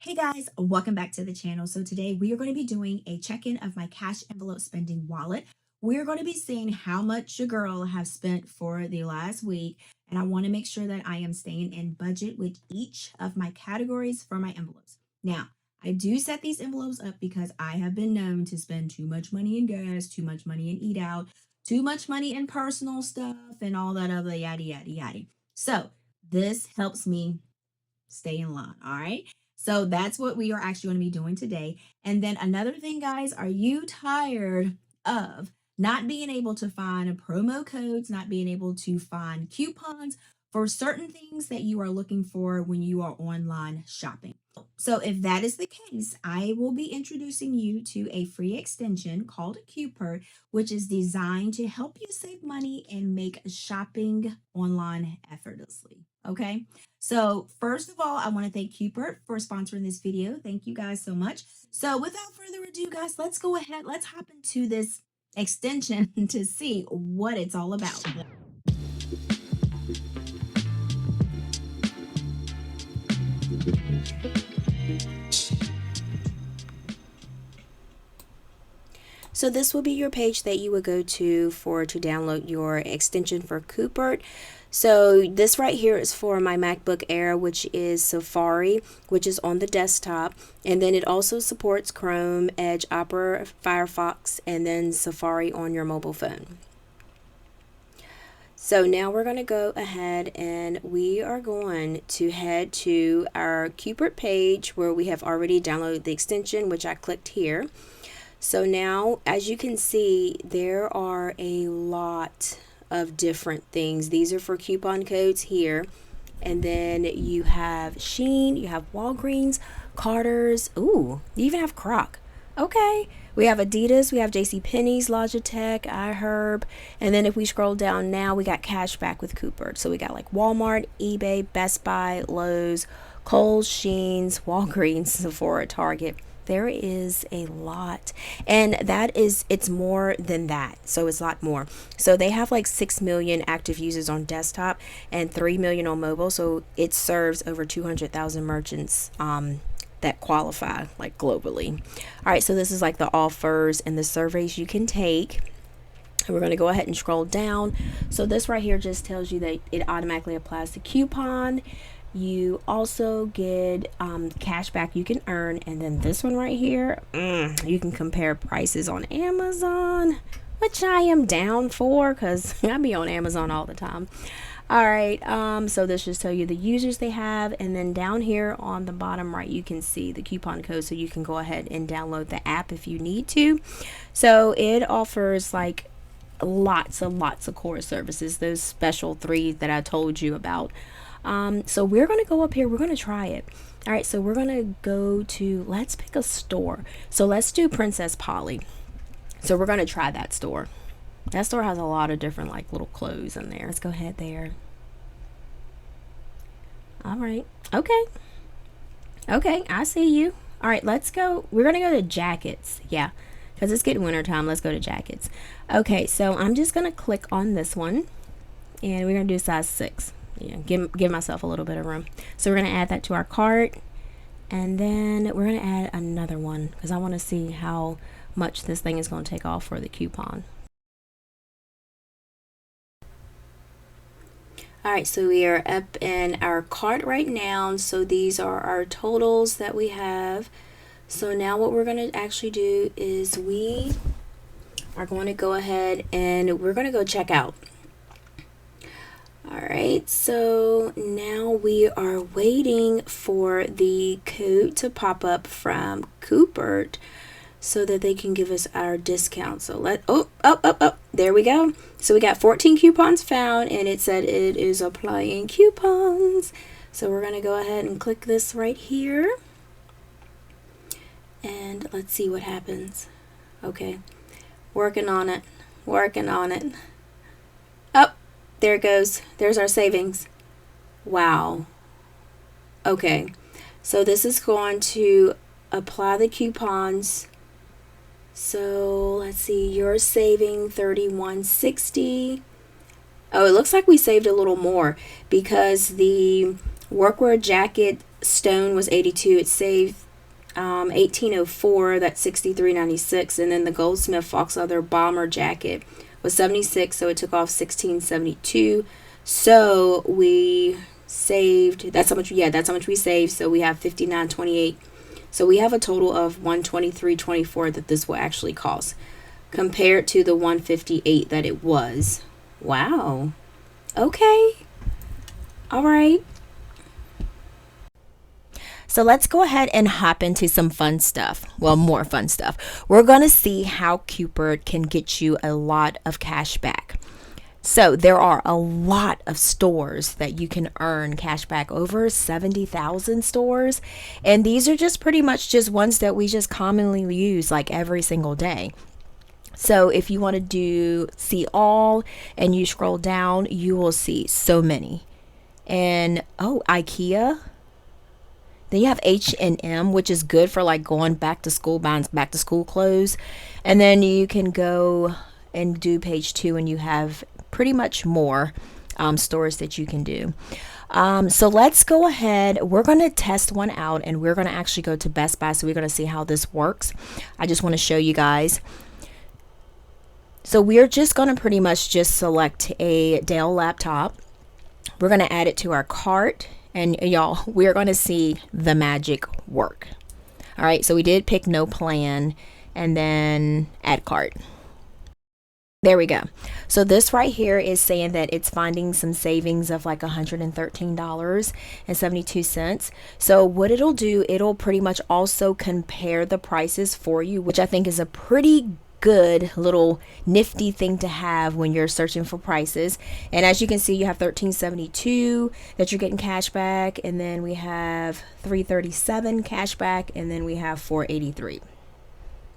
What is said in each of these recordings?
Hey guys, welcome back to the channel. So today we are going to be doing a check-in of my cash envelope spending wallet. We're going to be seeing how much your girl has spent for the last week, and I want to make sure that I am staying in budget with each of my categories for my envelopes. Now, I do set these envelopes up because I have been known to spend too much money in gas, too much money in eat out, too much money in personal stuff, and all that other yada yada yada. So this helps me stay in line, all right? So that's what we are actually going to be doing today. And then another thing, guys, are you tired of not being able to find promo codes, not being able to find coupons for certain things that you are looking for when you are online shopping? So if that is the case, I will be introducing you to a free extension called Coupert, which is designed to help you save money and make shopping online effortlessly. Okay, so first of all, I want to thank Coupert for sponsoring this video. Thank you guys so much. So without further ado, guys, let's go ahead. Let's hop into this extension to see what it's all about. So this will be your page that you would go to download your extension for Coupert. So this right here is for my MacBook Air, which is Safari, which is on the desktop. And then it also supports Chrome, Edge, Opera, Firefox, and then Safari on your mobile phone. So now we're going to go ahead and we are going to head to our Coupert page where we have already downloaded the extension, which I clicked here. So now, as you can see, there are a lot of different things. These are for coupon codes here. And then you have Shein, you have Walgreens, Carter's, ooh, you even have Croc. Okay, we have Adidas, we have JCPenney's, Logitech, iHerb, and then if we scroll down now, we got cash back with Coupert. So we got like Walmart, eBay, Best Buy, Lowe's, Kohl's, Shein's, Walgreens, Sephora, Target. There is a lot, and it's more than that, so it's a lot more. So they have like 6 million active users on desktop and 3 million on mobile, so it serves over 200,000 merchants that qualify like globally. All right, so this is like the offers and the surveys you can take. And we're going to go ahead and scroll down. So this right here just tells you that it automatically applies the coupon. You also get cash back you can earn, and then this one right here, you can compare prices on Amazon, which I am down for because I be on Amazon all the time. All right, so this just tell you the users they have, and then down here on the bottom right you can see the coupon code, so you can go ahead and download the app if you need to. So it offers like lots of core services, those special 3 that I told you about. So we're going to go up here, we're going to try it. All right, so we're going to go to, let's pick a store. So let's do Princess Polly. So we're going to try that store. That store has a lot of different like little clothes in there. Let's go ahead there. All right. Okay, I see you. All right, let's go. We're going to go to jackets. Yeah, because it's getting winter time. Let's go to jackets. Okay, so I'm just going to click on this one, and we're going to do size 6. Yeah, give myself a little bit of room. So we're going to add that to our cart, and then we're going to add another one because I want to see how much this thing is going to take off for the coupon. All right, so we are up in our cart right now. So these are our totals that we have. So now what we're going to actually do is we are going to go ahead and we're going to go check out. All right, so now we are waiting for the code to pop up from Coupert so that they can give us our discount. So there we go. So we got 14 coupons found, and it said it is applying coupons. So we're going to go ahead and click this right here, and let's see what happens. Okay, working on it. There it goes. There's our savings. Wow. Okay, so this is going to apply the coupons. So let's see, you're saving $31.60. Oh, it looks like we saved a little more because the workwear jacket stone was 82. It saved 1804, that's 63.96. And then the goldsmith fox leather bomber jacket was 76, so it took off 16.72. So we saved, that's how much we saved. So we have 59.28. So we have a total of 123.24 that this will actually cost, compared to the 158 that it was. Wow. Okay. All right. So let's go ahead and hop into some fun stuff. Well, more fun stuff. We're going to see how Coupert can get you a lot of cash back. So there are a lot of stores that you can earn cash back, over 70,000 stores. And these are just pretty much just ones that we just commonly use like every single day. So if you want to see all and you scroll down, you will see so many. And IKEA. Then you have H&M, which is good for like going back to school, buying back to school clothes. And then you can go and do page 2 and you have pretty much more stores that you can do. So let's go ahead. We're going to test one out and we're going to actually go to Best Buy. So we're going to see how this works. I just want to show you guys. So we're just going to pretty much just select a Dell laptop. We're going to add it to our cart. And y'all, we're going to see the magic work. All right, so we did pick no plan and then add cart. There we go. So this right here is saying that it's finding some savings of like $113.72. So what it'll do, it'll pretty much also compare the prices for you, which I think is a pretty good little nifty thing to have when you're searching for prices. And as you can see, you have $13.72 that you're getting cash back, and then we have $3.37 cash back, and then we have $4.83.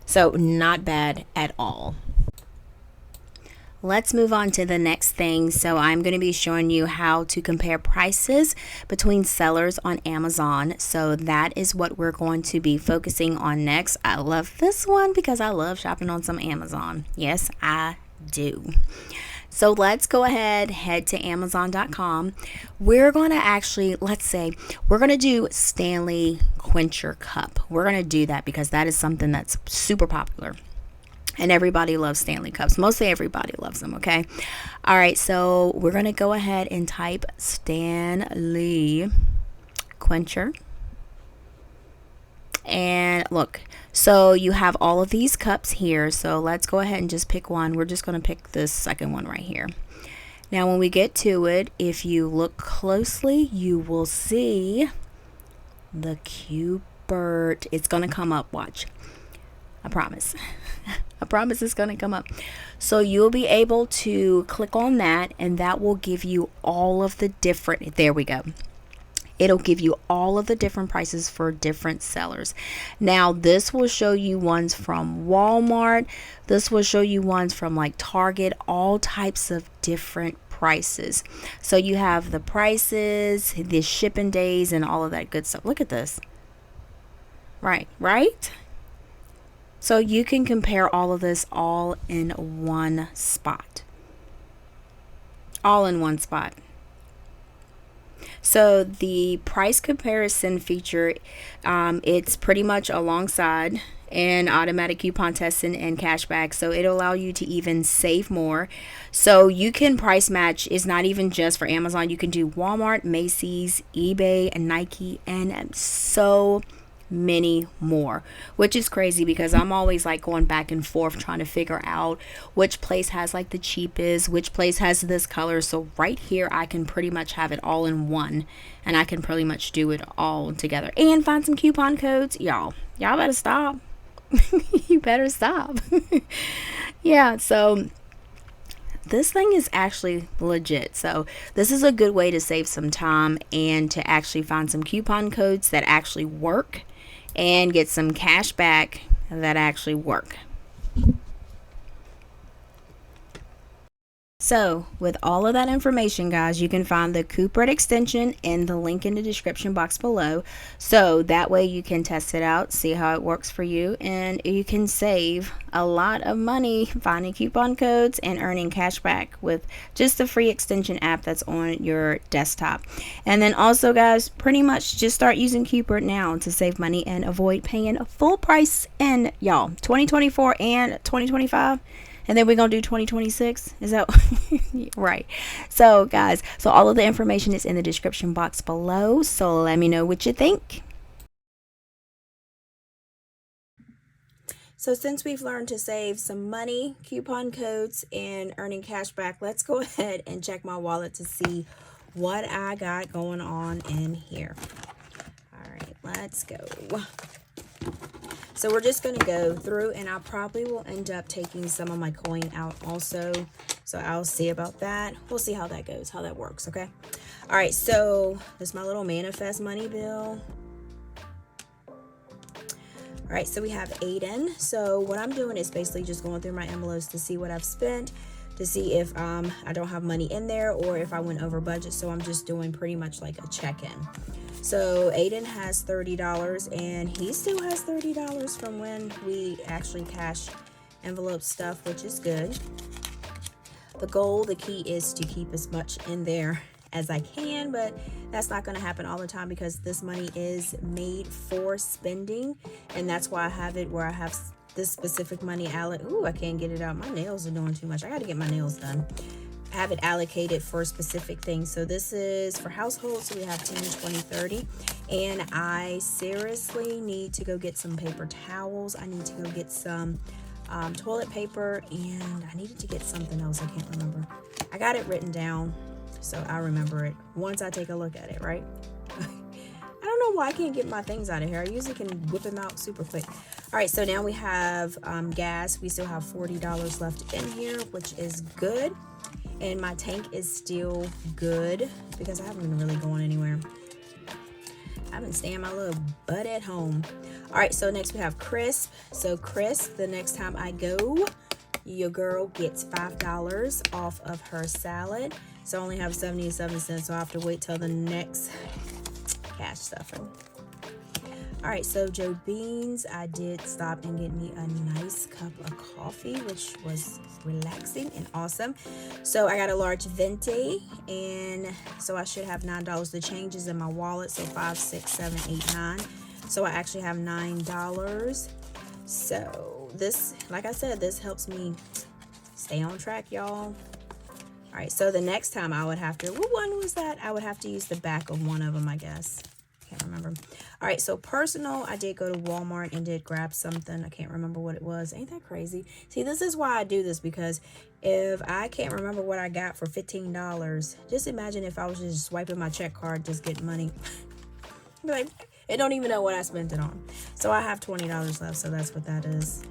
So not bad at all. Let's move on to the next thing. So I'm going to be showing you how to compare prices between sellers on Amazon. So that is what we're going to be focusing on next. I love this one because I love shopping on some Amazon. Yes, I do. So let's go ahead, head to Amazon.com. We're going to actually, let's say, we're going to do Stanley Quencher Cup. We're going to do that because that is something that's super popular. And everybody loves Stanley cups. Mostly everybody loves them, okay? All right, so we're going to go ahead and type Stanley Quencher. And look, so you have all of these cups here. So let's go ahead and just pick one. We're just going to pick this second one right here. Now, when we get to it, if you look closely, you will see the Coupert. It's going to come up, watch. I promise. I promise it's going to come up. So you'll be able to click on that and that will give you all of the different, there we go. It'll give you all of the different prices for different sellers. Now this will show you ones from Walmart. This will show you ones from like Target, all types of different prices. So you have the prices, the shipping days, and all of that good stuff. Look at this. Right? So you can compare all of this all in one spot. All in one spot. So the price comparison feature, it's pretty much alongside an automatic coupon testing and cashback. So it'll allow you to even save more. So you can price match. It's not even just for Amazon. You can do Walmart, Macy's, eBay, and Nike, and so many more, which is crazy because I'm always like going back and forth trying to figure out which place has like the cheapest, which place has this color. So right here I can pretty much have it all in one, and I can pretty much do it all together and find some coupon codes. Y'all better stop. You better stop. Yeah, so this thing is actually legit. So this is a good way to save some time and to actually find some coupon codes that actually work and get some cash back that actually work. So with all of that information, guys, you can find the Coupert extension in the link in the description box below. So that way you can test it out, see how it works for you, and you can save a lot of money finding coupon codes and earning cash back with just the free extension app that's on your desktop. And then also, guys, pretty much just start using Coupert now to save money and avoid paying a full price in, y'all, 2024 and 2025. And then we're going to do 2026. Is that right? So, guys, so all of the information is in the description box below. So let me know what you think. So since we've learned to save some money, coupon codes, and earning cash back, let's go ahead and check my wallet to see what I got going on in here. All right, let's go. So we're just going to go through, and I probably will end up taking some of my coin out also. So I'll see about that. We'll see how that goes, how that works, okay? All right, so this is my little manifest money bill. All right, so we have Aiden. So what I'm doing is basically just going through my envelopes to see what I've spent, to see if I don't have money in there or if I went over budget. So I'm just doing pretty much like a check-in. So Aiden has $30, and he still has $30 from when we actually cash envelope stuff, which is good. The goal, the key is to keep as much in there as I can, but that's not going to happen all the time because this money is made for spending, and that's why I have it where I have this specific money allocated. Ooh, I can't get it out. My nails are doing too much. I got to get my nails done. Have it allocated for specific things. So this is for households, so we have 10, 20, 30, and I seriously need to go get some paper towels. I need to go get some toilet paper, and I needed to get something else. I can't remember. I got it written down, so I'll remember it once I take a look at it, right? I don't know why I can't get my things out of here. I usually can whip them out super quick. All right, so now we have gas. We still have $40 left in here, which is good. And my tank is still good because I haven't been really going anywhere. I've been staying my little butt at home. All right, so next we have Crisp. So Crisp, the next time I go, your girl gets $5 off of her salad. So I only have 77 cents, so I have to wait till the next cash stuffing. All right, so Joe Beans, I did stop and get me a nice cup of coffee, which was relaxing and awesome. So I got a large venti, and so I should have $9. The change is in my wallet, so 5, 6, 7, 8, 9. So I actually have $9. So this, like I said, this helps me stay on track, y'all. All right, so the next time I would have to, what one was that? I would have to use the back of one of them, I guess. Can't remember. All right, so personal, I did go to Walmart and did grab something. I can't remember what it was. Ain't that crazy? See, this is why I do this, because if I can't remember what I got for $15, just imagine if I was just swiping my check card, just getting money. Like, I don't even know what I spent it on. So I have $20 left, so that's what that is.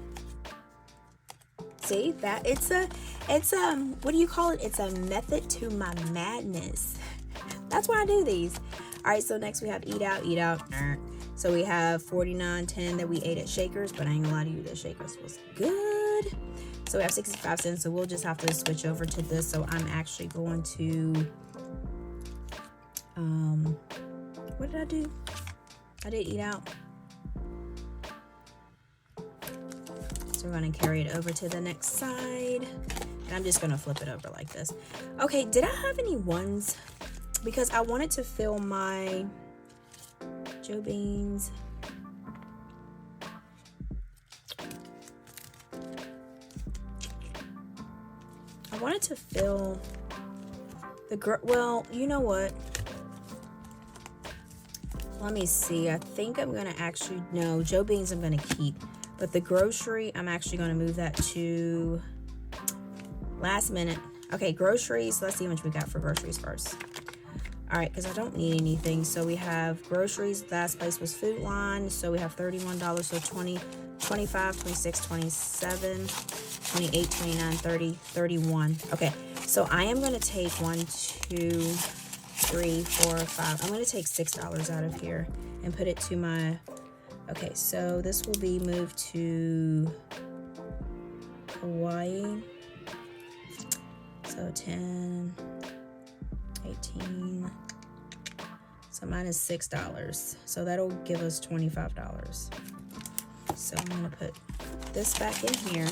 See, that it's what do you call it? It's a method to my madness. That's why I do these. All right, so next we have Eat Out. So we have $49.10 that we ate at Shakers, but I ain't gonna lie to you, the Shakers was good. So we have 65 cents, so we'll just have to switch over to this. So I'm actually going to, what did I do? I did Eat Out. So we're gonna carry it over to the next side. And I'm just gonna flip it over like this. Okay, did I have any ones? Because I wanted to fill my Joe Beans. I wanted to fill the, well, you know what? Let me see. I think I'm going to actually, no, Joe Beans I'm going to keep. But the grocery, I'm actually going to move that to last minute. Okay, groceries. Let's see how much we got for groceries first. All right, because I don't need anything. So we have groceries. Last place was Food Line. So we have $31. So 20, 25, 26, 27, 28, 29, 30, 31. Okay, so I am going to take 1, 2, 3, 4, 5. I'm going to take $6 out of here and put it to my, okay, so this will be moved to Hawaii. So 10, 18. So mine is $6. So that'll give us $25. So I'm gonna put this back in here.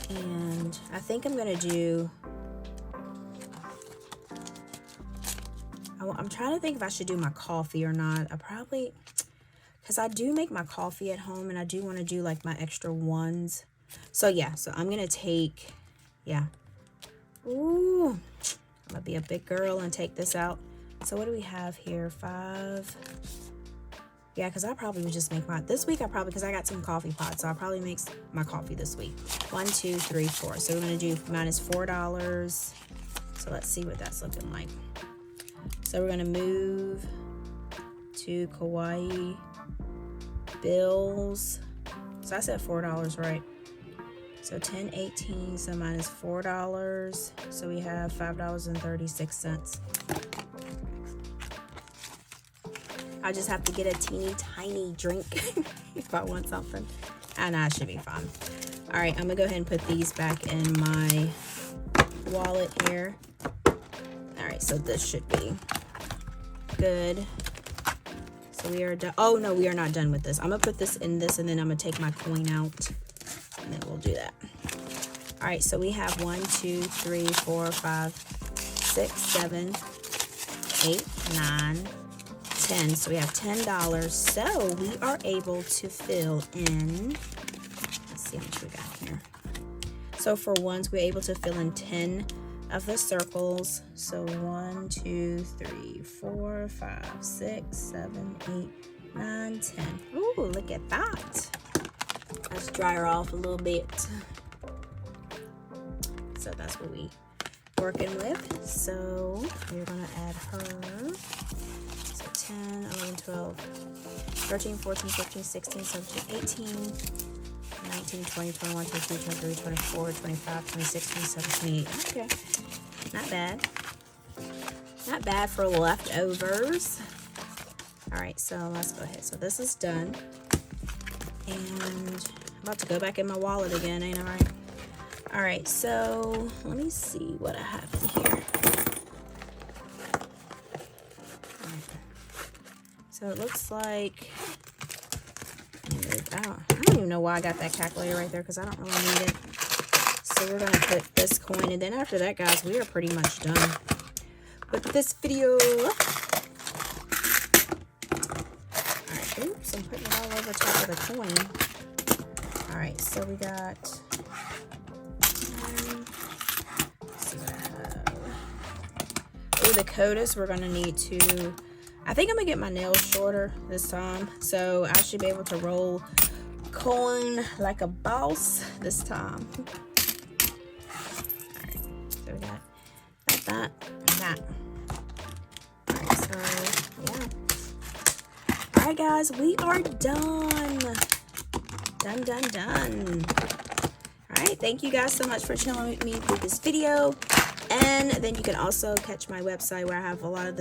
And I think I'm gonna do, I'm trying to think if I should do my coffee or not. I probably, because I do make my coffee at home and I do want to do like my extra ones. So yeah, so I'm gonna take, yeah. Ooh, I'm gonna be a big girl and take this out. So what do we have here? 5. Yeah, because I probably would just make my, this week I probably, because I got some coffee pots, so I'll probably make my coffee this week. 1, 2, 3, 4. So we're going to do minus $4. So let's see what that's looking like. So we're going to move to Kauai bills. So I said $4, right? So 10, 18, so minus $4. So we have $5.36. I just have to get a teeny tiny drink if I want something. And I should be fine. All right, I'm gonna go ahead and put these back in my wallet here. All right, so this should be good. So we are done. Oh no, we are not done with this. I'm gonna put this in this and then I'm gonna take my coin out and then we'll do that. All right, so we have 1, 2, 3, 4, 5, 6, 7, 8, 9, 10. So we have $10. So we are able to fill in, let's see how much we got here. So for ones, we're able to fill in 10 of the circles. So 1, 2, 3, 4, 5, 6, 7, 8, 9, 10. Ooh, look at that. Let's dry her off a little bit. So that's what we working with. So we're gonna add her. 10, 11, 12, 13, 14, 15, 16, 17, 18, 19, 20, 21, 22, 23, 24, 25, 26, 27, 28. Okay, not bad. Not bad for leftovers. All right, so let's go ahead. So this is done. And I'm about to go back in my wallet again, ain't I right? All right, so let me see what I have in here. So it looks like, I don't even know why I got that calculator right there because I don't really need it. So we're going to put this coin, and then after that, guys, we are pretty much done with this video. All right, oops, I'm putting it all over top of the coin. All right, so we got, let's see what I have. Oh, the CODIS, we're going to need to, I think I'm gonna get my nails shorter this time, so I should be able to roll coin like a boss this time. All right, so we got that, and that. All right, so yeah. All right, guys, we are done. Done. All right, thank you guys so much for chilling with me through this video, and then you can also catch my website where I have a lot of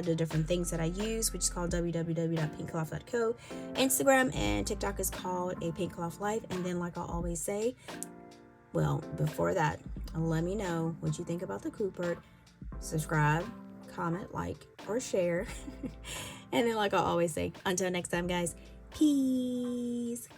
the different things that I use, which is called www.APinkeClothlife.co. Instagram and TikTok is called APinkeClothlife. And then, like I always say, well, before that, let me know what you think about the Coupert. Subscribe, comment, like, or share. And then, like I always say, until next time, guys, peace.